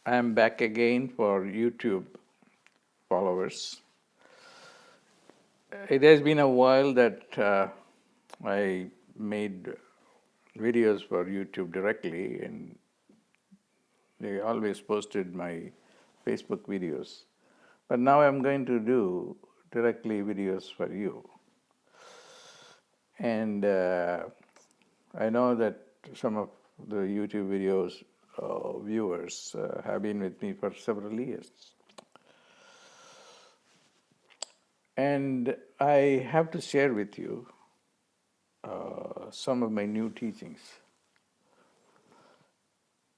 I'm back again for YouTube followers. It has been a while that I made videos for YouTube directly, and they always posted my Facebook videos. But now I'm going to do directly videos for you. And I know that some of the YouTube videos viewers have been with me for several years. And I have to share with you some of my new teachings.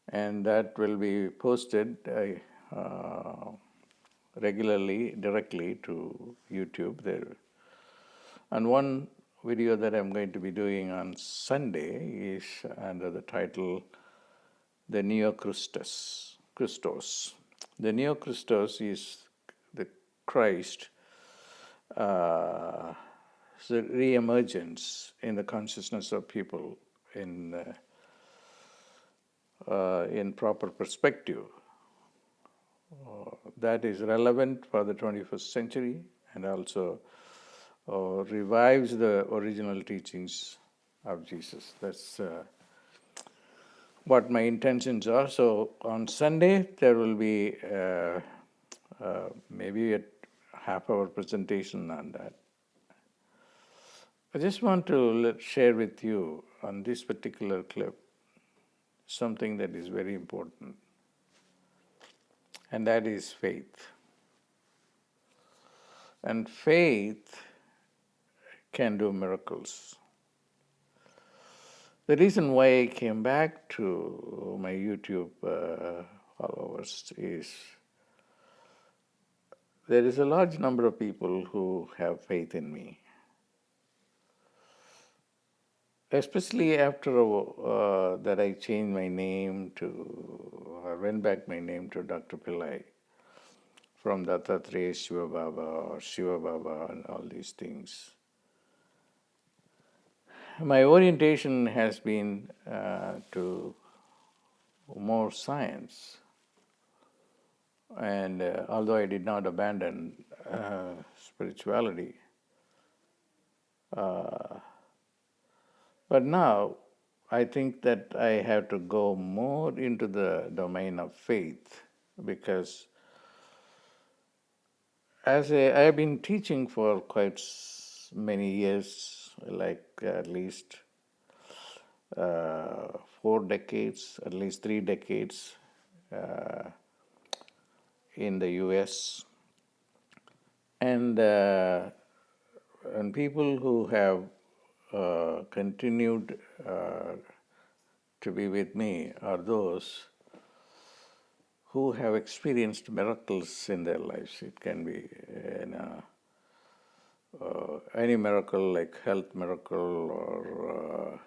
And that will be posted regularly, directly to YouTube there. And one video that I'm going to be doing on Sunday is under the title The Neo-Christos. The Neo-Christos is the Christ, the re-emergence in the consciousness of people in proper perspective. That is relevant for the 21st century and also revives the original teachings of Jesus. That's what my intentions are. So on Sunday, there will be maybe a half-hour presentation on that. I just want to share with you on this particular clip something that is very important, and that is faith. And faith can do miracles. The reason why I came back to my YouTube followers is there is a large number of people who have faith in me. Especially after that I changed my name I went back my name to Dr. Pillai from Dattatreya Shiva Baba or Shiva Baba and all these things. My orientation has been to more science, and although I did not abandon spirituality, but now I think that I have to go more into the domain of faith, because I have been teaching for quite many years, like at least 4 decades, at least 3 decades in the US. And people who have continued to be with me are those who have experienced miracles in their lives. It can be any miracle, like health miracle or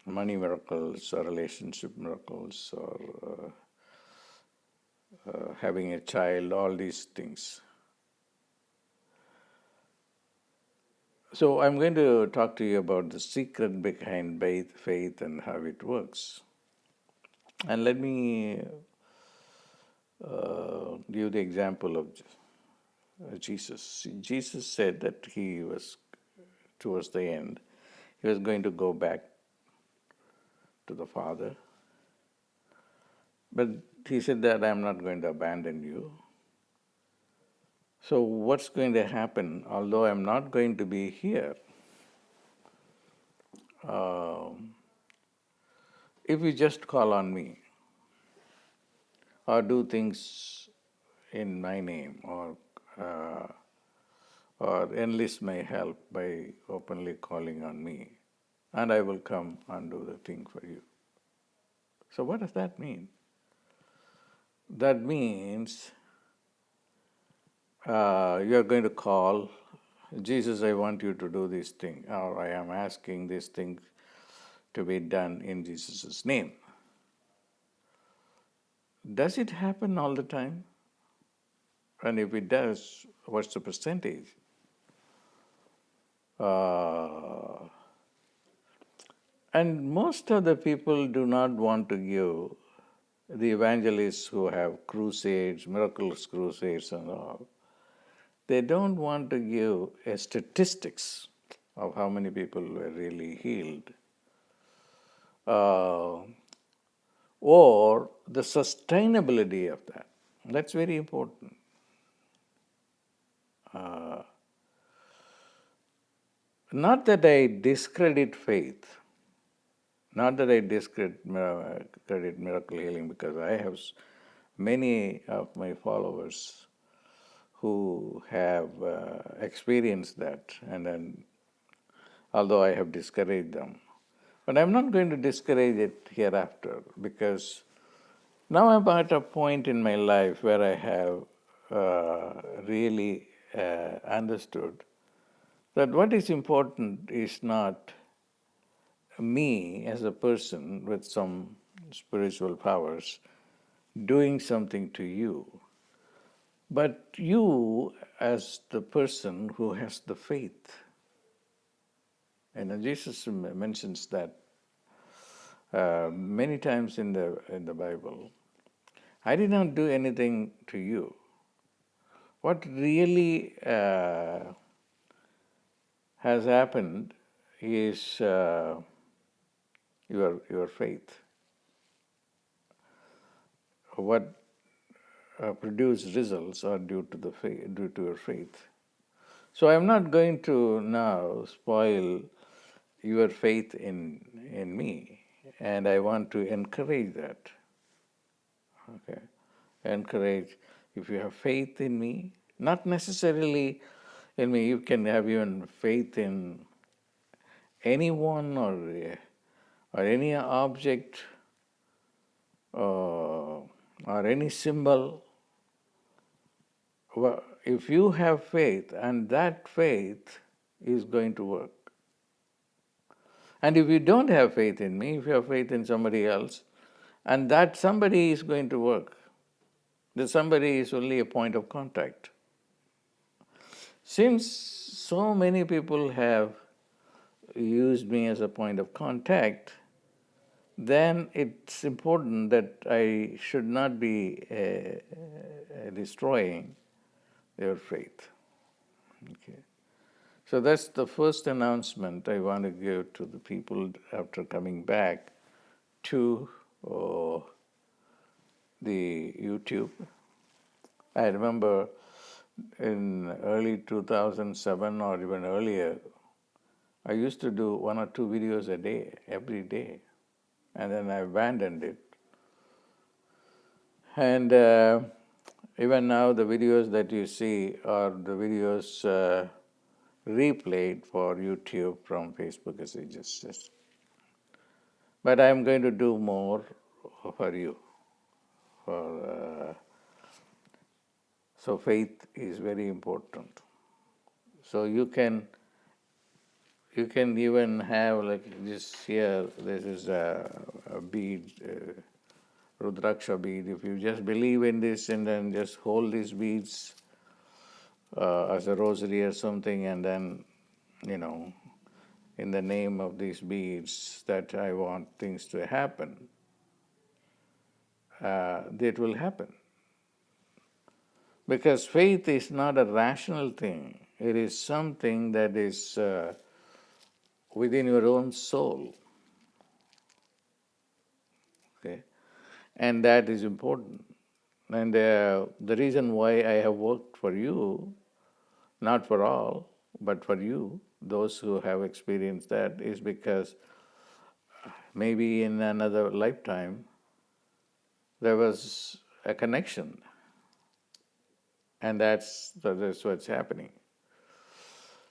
money miracles or relationship miracles or having a child, all these things. So I'm going to talk to you about the secret behind faith and how it works. And let me give the example of Jesus. Jesus said that he was, towards the end, he was going to go back to the Father. But he said that I'm not going to abandon you. So what's going to happen, although I'm not going to be here, if you just call on me or do things in my name or enlist my help by openly calling on me, and I will come and do the thing for you. So what does that mean? That means you are going to call, Jesus, I want you to do this thing, or I am asking this thing to be done in Jesus' name. Does it happen all the time? And if it does, what's the percentage? And most of the people do not want to give, the evangelists who have crusades, miracles crusades and all, they don't want to give a statistics of how many people were really healed, uh, or the sustainability of that. That's very important. Not that I discredit faith, not that I discredit miracle healing, because I have many of my followers who have experienced that, and then although I have discouraged them. But I'm not going to discourage it hereafter, because now I'm at a point in my life where I have really understood that what is important is not me as a person with some spiritual powers doing something to you, but you as the person who has the faith. And Jesus mentions that many times in the Bible. I did not do anything to you. What really has happened is your faith. What produced results are due to your faith. So I'm not going to now spoil your faith in me, and I want to encourage that. Okay, encourage, if you have faith in me, not necessarily in me, you can have even faith in anyone or any object or any symbol. Well, if you have faith, and that faith is going to work. And if you don't have faith in me, if you have faith in somebody else, and that somebody is going to work, the somebody is only a point of contact. Since so many people have used me as a point of contact, then it's important that I should not be destroying their faith. Okay. So that's the first announcement I want to give to the people after coming back to the YouTube. I remember in early 2007 or even earlier, I used to do 1 or 2 videos a day, every day, and then I abandoned it. And even now the videos that you see are the videos replayed for YouTube from Facebook as I just said. But I'm going to do more for you. So faith is very important. So you can even have like this here, this is a bead, Rudraksha bead. If you just believe in this and then just hold these beads as a rosary or something, and then, in the name of these beads that I want things to happen, it will happen. Because faith is not a rational thing. It is something that is within your own soul. Okay? And that is important. And the reason why I have worked for you, not for all, but for you, those who have experienced that, is because maybe in another lifetime there was a connection. And that's what's happening.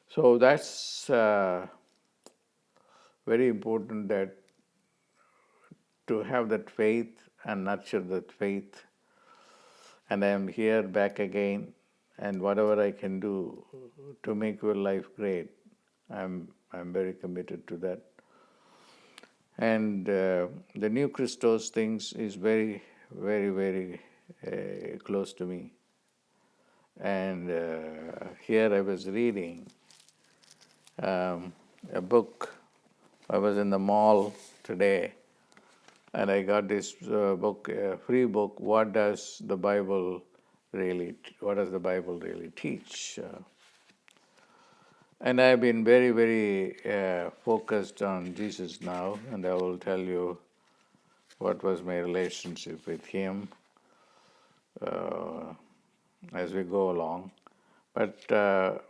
So that's very important, that to have that faith and nurture that faith. And I am here back again, and whatever I can do to make your life great, I'm very committed to that. And the Neo-Christos things is very, very, very close to me. And here I was reading a book I was in the mall today and I got this book, free book, what does the Bible really teach? And I've been very, very focused on Jesus now, and I will tell you what was my relationship with Him as we go along. But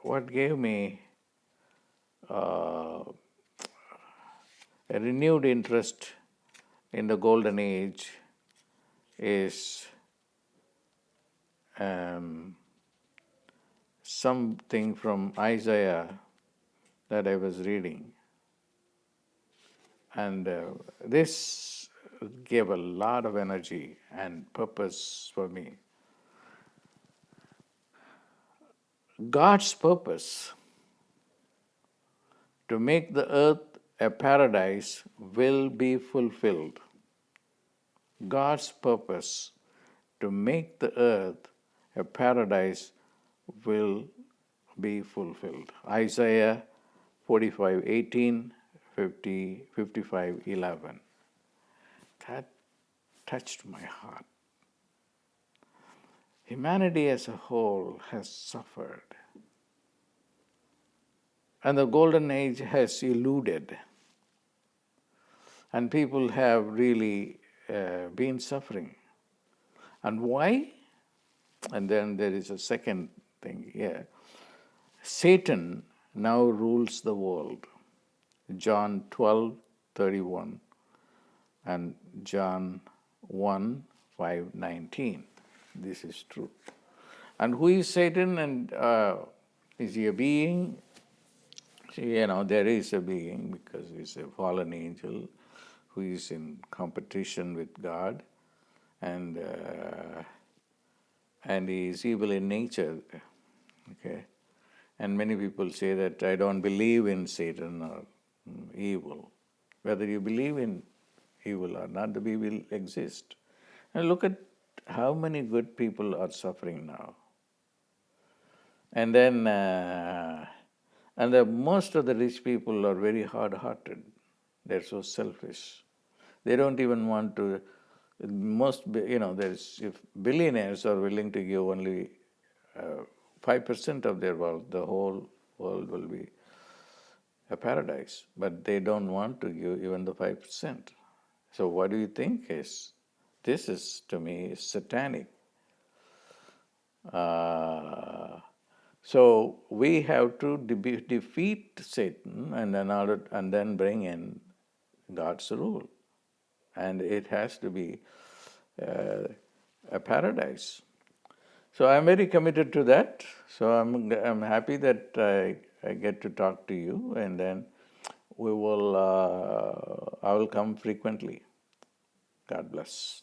what gave me a renewed interest in the golden age is something from Isaiah that I was reading. And this gave a lot of energy and purpose for me. God's purpose to make the earth a paradise will be fulfilled. God's purpose to make the earth a paradise will be fulfilled. Isaiah 45:18, 55:11. That touched my heart. Humanity as a whole has suffered, and the golden age has eluded, and people have really been suffering. And why? And then there is a second thing here. Satan now rules the world. John 12:31 and John 1:5-19. This is true. And who is Satan? And is he a being? There is a being because he's a fallen angel who is in competition with God, and he is evil in nature. Okay, and many people say that I don't believe in Satan or evil. Whether you believe in evil or not, the evil exists. And look at how many good people are suffering now. And then, most of the rich people are very hard-hearted. They're so selfish. They don't even want to. If billionaires are willing to give only 5% of their wealth, the whole world will be a paradise. But they don't want to give even the 5%. So what do you think is? This is, to me, satanic. So we have to defeat Satan and then bring in God's rule, and it has to be a paradise. So I'm very committed to that. So I'm happy that I get to talk to you, and then I will come frequently. God bless.